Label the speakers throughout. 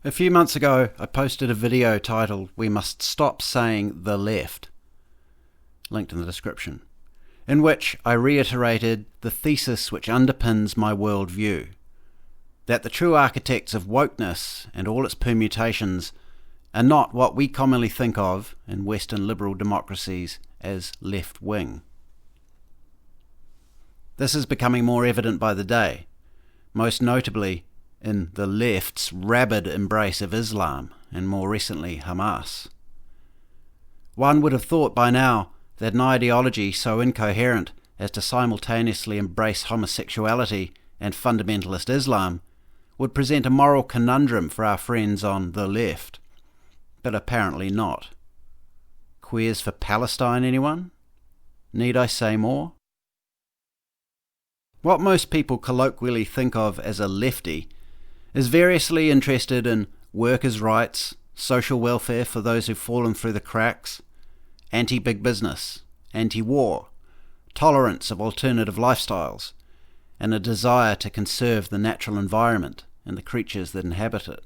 Speaker 1: A few months ago, I posted a video titled "We Must Stop Saying the Left," linked in the description, in which I reiterated the thesis which underpins my worldview, that the true architects of wokeness and all its permutations are not what we commonly think of in Western liberal democracies as left-wing. This is becoming more evident by the day, most notably in the left's rabid embrace of Islam and more recently Hamas. One would have thought by now that an ideology so incoherent as to simultaneously embrace homosexuality and fundamentalist Islam would present a moral conundrum for our friends on the left, but apparently not. Queers for Palestine, anyone? Need I say more? What most people colloquially think of as a lefty is variously interested in workers' rights, social welfare for those who've fallen through the cracks, anti-big business, anti-war, tolerance of alternative lifestyles, and a desire to conserve the natural environment and the creatures that inhabit it.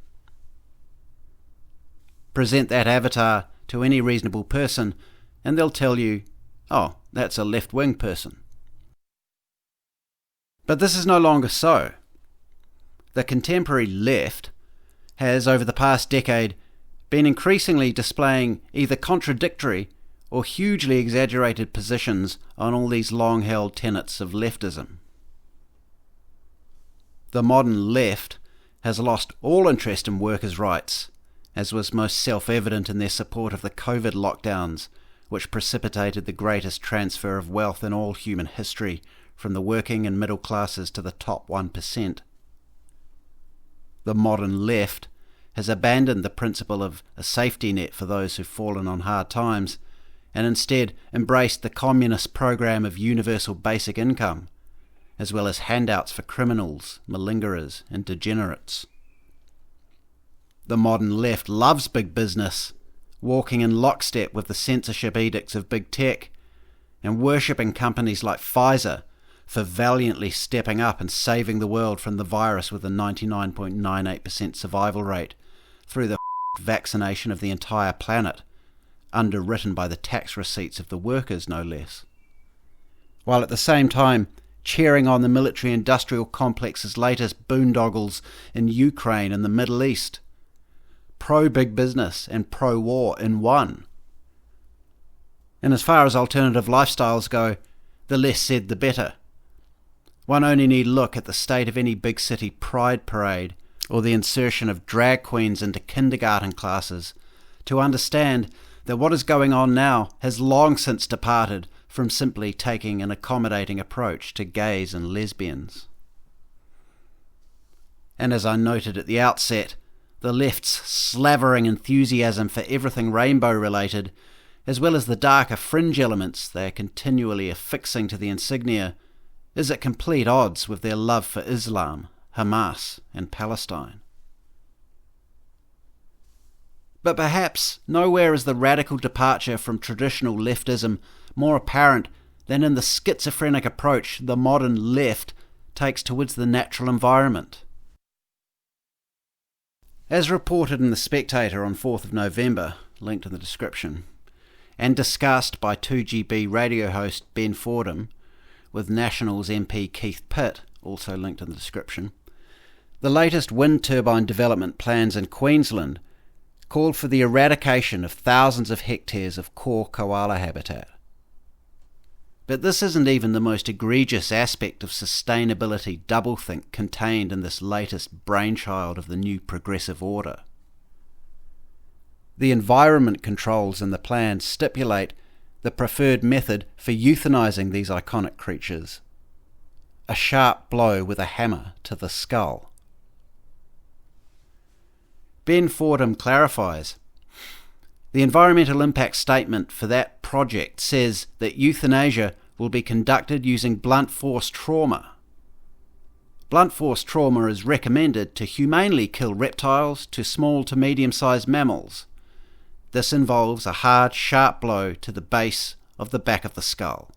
Speaker 1: Present that avatar to any reasonable person and they'll tell you, oh, that's a left-wing person. But this is no longer so. The contemporary left has, over the past decade, been increasingly displaying either contradictory or hugely exaggerated positions on all these long-held tenets of leftism. The modern left has lost all interest in workers' rights, as was most self-evident in their support of the COVID lockdowns, which precipitated the greatest transfer of wealth in all human history from the working and middle classes to the top 1%. The modern left has abandoned the principle of a safety net for those who've fallen on hard times and instead embraced the communist program of universal basic income, as well as handouts for criminals, malingerers and degenerates. The modern left loves big business, walking in lockstep with the censorship edicts of big tech and worshipping companies like Pfizer for valiantly stepping up and saving the world from the virus with a 99.98% survival rate through the vaccination of the entire planet, underwritten by the tax receipts of the workers, no less. While at the same time cheering on the military-industrial complex's latest boondoggles in Ukraine and the Middle East. Pro-big business and pro-war in one. And as far as alternative lifestyles go, the less said the better. One only need look at the state of any big city pride parade or the insertion of drag queens into kindergarten classes to understand that what is going on now has long since departed from simply taking an accommodating approach to gays and lesbians. And as I noted at the outset, the left's slavering enthusiasm for everything rainbow-related, as well as the darker fringe elements they are continually affixing to the insignia, is at complete odds with their love for Islam, Hamas, and Palestine. But perhaps nowhere is the radical departure from traditional leftism more apparent than in the schizophrenic approach the modern left takes towards the natural environment. As reported in The Spectator on 4th of November, linked in the description, and discussed by 2GB radio host Ben Fordham with Nationals MP Keith Pitt, also linked in the description, the latest wind turbine development plans in Queensland called for the eradication of thousands of hectares of core koala habitat. But this isn't even the most egregious aspect of sustainability doublethink contained in this latest brainchild of the new progressive order. The environment controls in the plan stipulate the preferred method for euthanizing these iconic creatures: a sharp blow with a hammer to the skull. Ben Fordham clarifies, the environmental impact statement for that project says that euthanasia will be conducted using blunt force trauma. Blunt force trauma is recommended to humanely kill reptiles to small to medium-sized mammals. This involves a hard, sharp blow to the base of the back of the skull.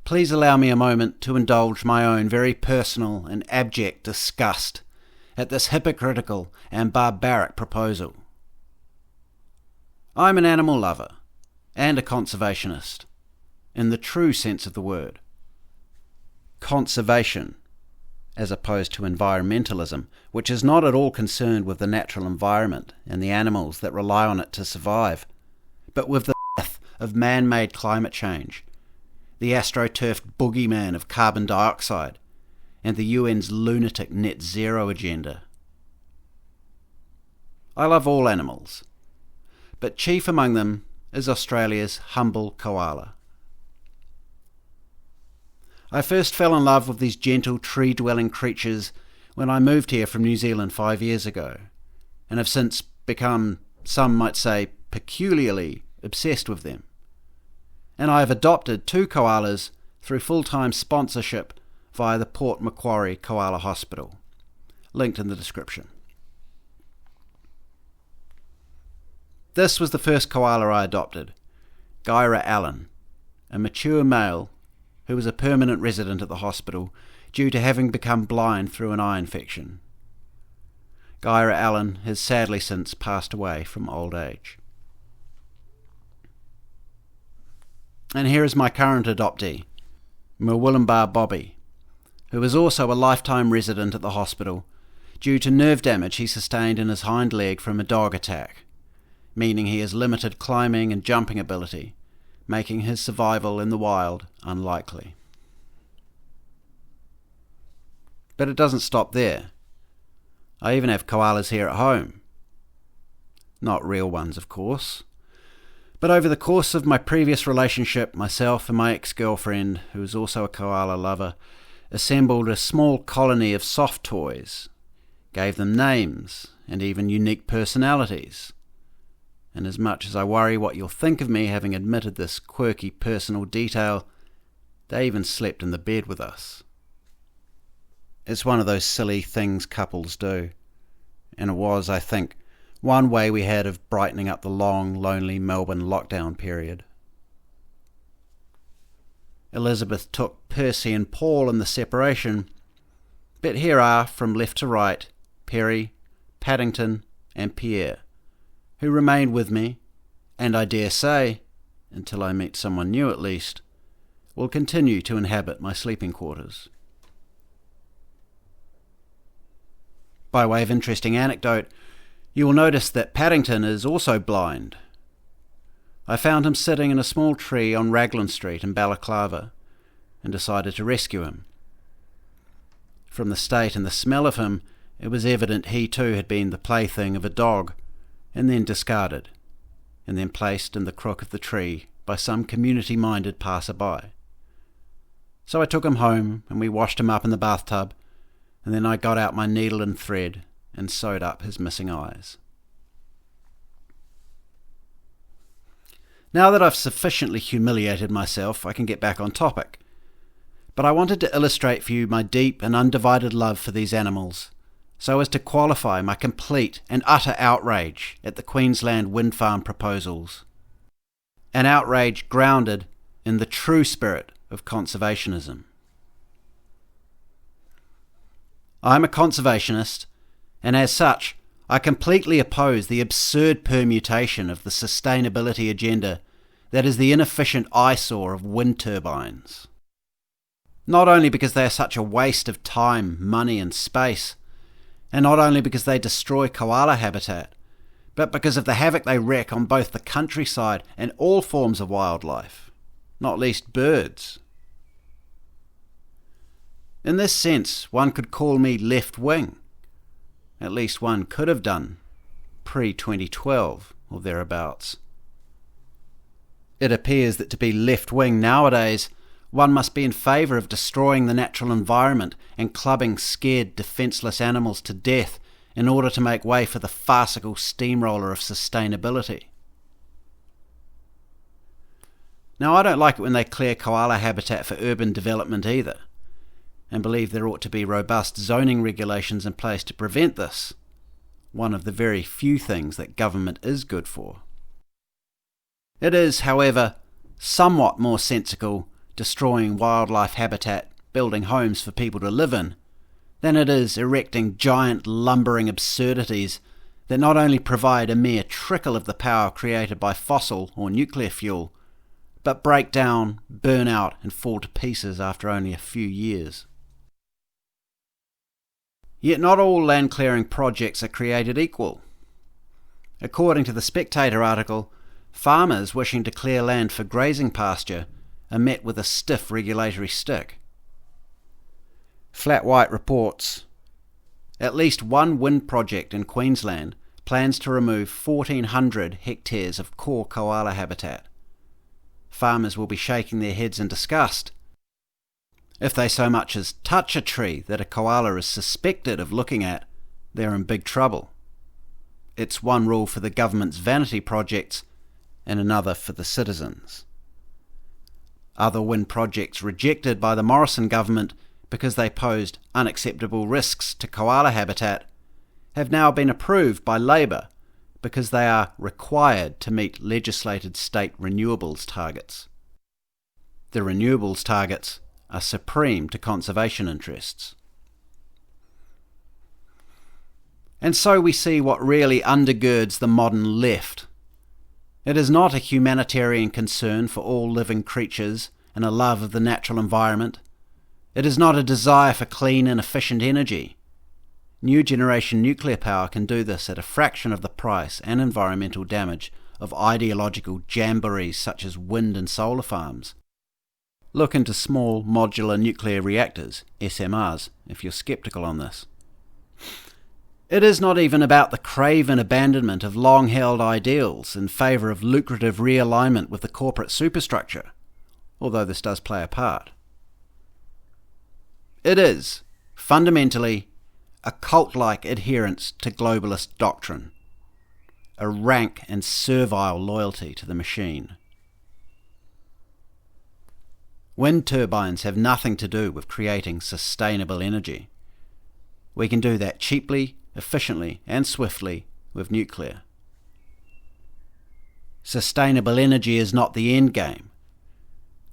Speaker 1: Please allow me a moment to indulge my own very personal and abject disgust at this hypocritical and barbaric proposal. I'm an animal lover and a conservationist, in the true sense of the word. Conservation, as opposed to environmentalism, which is not at all concerned with the natural environment and the animals that rely on it to survive, but with the myth of man-made climate change, the astroturfed boogeyman of carbon dioxide, and the UN's lunatic net zero agenda. I love all animals, but chief among them is Australia's humble koala. I first fell in love with these gentle tree-dwelling creatures when I moved here from New Zealand 5 years ago, and have since become, some might say, peculiarly obsessed with them. And I have adopted 2 koalas through full-time sponsorship via the Port Macquarie Koala Hospital, linked in the description. This was the first koala I adopted, Gyra Allen, a mature male who was a permanent resident at the hospital due to having become blind through an eye infection. Gyra Allen has sadly since passed away from old age. And here is my current adoptee, Murwillumbah Bobby, who is also a lifetime resident at the hospital due to nerve damage he sustained in his hind leg from a dog attack, meaning he has limited climbing and jumping ability, making his survival in the wild unlikely. But it doesn't stop there. I even have koalas here at home. Not real ones, of course. But over the course of my previous relationship, myself and my ex-girlfriend, who is also a koala lover, assembled a small colony of soft toys, gave them names and even unique personalities. And as much as I worry what you'll think of me having admitted this quirky personal detail, they even slept in the bed with us. It's one of those silly things couples do, and it was, I think, one way we had of brightening up the long, lonely Melbourne lockdown period. Elizabeth took Percy and Paul in the separation, but here are, from left to right, Perry, Paddington and Pierre, who remain with me, and I dare say, until I meet someone new at least, will continue to inhabit my sleeping quarters. By way of interesting anecdote, you will notice that Paddington is also blind. I found him sitting in a small tree on Raglan Street in Balaclava, and decided to rescue him. From the state and the smell of him, it was evident he too had been the plaything of a dog, and then discarded, and then placed in the crook of the tree by some community-minded passer-by. So I took him home, and we washed him up in the bathtub, and then I got out my needle and thread and sewed up his missing eyes. Now that I've sufficiently humiliated myself, I can get back on topic. But I wanted to illustrate for you my deep and undivided love for these animals, so as to qualify my complete and utter outrage at the Queensland wind farm proposals. An outrage grounded in the true spirit of conservationism. I'm a conservationist, and as such, I completely oppose the absurd permutation of the sustainability agenda that is the inefficient eyesore of wind turbines. Not only because they are such a waste of time, money and space, and not only because they destroy koala habitat, but because of the havoc they wreak on both the countryside and all forms of wildlife, not least birds. In this sense, one could call me left-wing. At least one could have done, pre-2012 or thereabouts. It appears that to be left-wing nowadays, one must be in favour of destroying the natural environment and clubbing scared, defenceless animals to death in order to make way for the farcical steamroller of sustainability. Now, I don't like it when they clear koala habitat for urban development either, and believe there ought to be robust zoning regulations in place to prevent this, one of the very few things that government is good for. It is, however, somewhat more sensible destroying wildlife habitat, building homes for people to live in, than it is erecting giant lumbering absurdities that not only provide a mere trickle of the power created by fossil or nuclear fuel, but break down, burn out, and fall to pieces after only a few years. Yet not all land clearing projects are created equal. According to the Spectator article, farmers wishing to clear land for grazing pasture are met with a stiff regulatory stick. Flat White reports, at least one wind project in Queensland plans to remove 1,400 hectares of core koala habitat. Farmers will be shaking their heads in disgust. If they so much as touch a tree that a koala is suspected of looking at, they're in big trouble. It's one rule for the government's vanity projects and another for the citizens. Other wind projects rejected by the Morrison government because they posed unacceptable risks to koala habitat have now been approved by Labor because they are required to meet legislated state renewables targets. The renewables targets are supreme to conservation interests. And so we see what really undergirds the modern left. It is not a humanitarian concern for all living creatures and a love of the natural environment. It is not a desire for clean and efficient energy. New generation nuclear power can do this at a fraction of the price and environmental damage of ideological jamborees such as wind and solar farms. Look into small modular nuclear reactors, SMRs, if you're sceptical on this. It is not even about the craven abandonment of long-held ideals in favour of lucrative realignment with the corporate superstructure, although this does play a part. It is, fundamentally, a cult-like adherence to globalist doctrine, a rank and servile loyalty to the machine. Wind turbines have nothing to do with creating sustainable energy. We can do that cheaply, efficiently and swiftly with nuclear. Sustainable energy is not the end game.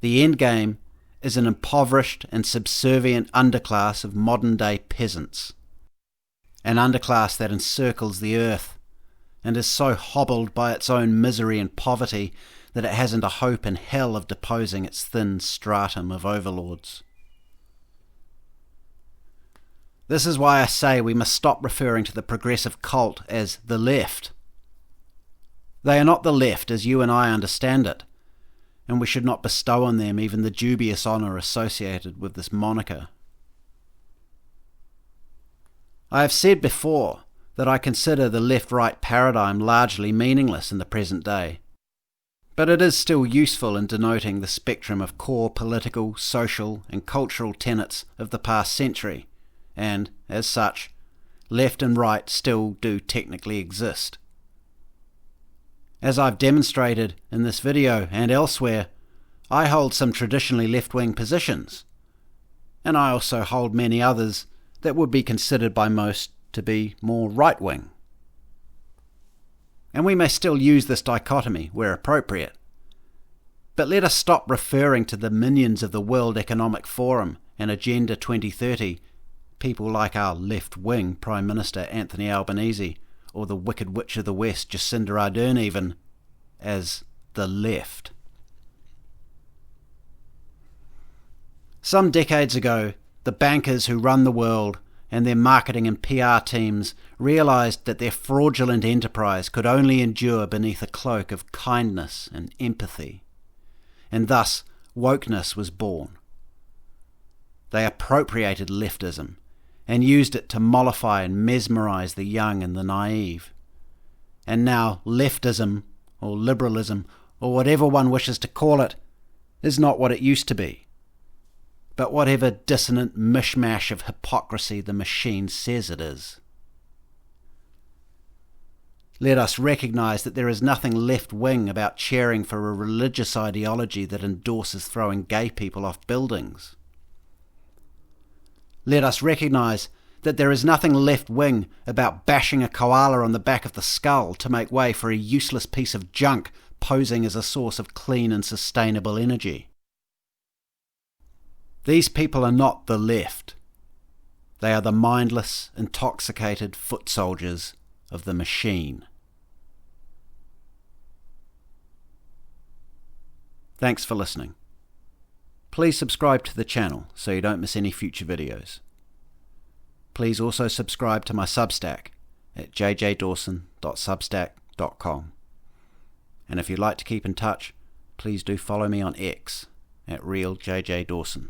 Speaker 1: The end game is an impoverished and subservient underclass of modern-day peasants. An underclass that encircles the earth and is so hobbled by its own misery and poverty that it hasn't a hope in hell of deposing its thin stratum of overlords. This is why I say we must stop referring to the progressive cult as the left. They are not the left as you and I understand it, and we should not bestow on them even the dubious honour associated with this moniker. I have said before that I consider the left-right paradigm largely meaningless in the present day, but it is still useful in denoting the spectrum of core political, social and cultural tenets of the past century, and, as such, left and right still do technically exist. As I've demonstrated in this video and elsewhere, I hold some traditionally left-wing positions, and I also hold many others that would be considered by most to be more right-wing. And we may still use this dichotomy where appropriate. But let us stop referring to the minions of the World Economic Forum and Agenda 2030, people like our left-wing Prime Minister Anthony Albanese, or the Wicked Witch of the West Jacinda Ardern even, as the left. Some decades ago, the bankers who run the world and their marketing and PR teams realised that their fraudulent enterprise could only endure beneath a cloak of kindness and empathy. And thus, wokeness was born. They appropriated leftism and used it to mollify and mesmerise the young and the naive. And now leftism, or liberalism, or whatever one wishes to call it, is not what it used to be, but whatever dissonant mishmash of hypocrisy the machine says it is. Let us recognise that there is nothing left-wing about cheering for a religious ideology that endorses throwing gay people off buildings. Let us recognise that there is nothing left-wing about bashing a koala on the back of the skull to make way for a useless piece of junk posing as a source of clean and sustainable energy. These people are not the left. They are the mindless, intoxicated foot soldiers of the machine. Thanks for listening. Please subscribe to the channel so you don't miss any future videos. Please also subscribe to my Substack at jjdawson.substack.com. And if you'd like to keep in touch, please do follow me on X at RealJJDawson.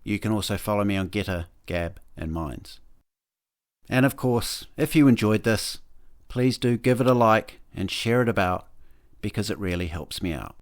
Speaker 1: You can also follow me on Getter, Gab, and Minds. And of course, if you enjoyed this, please do give it a like and share it about, because it really helps me out.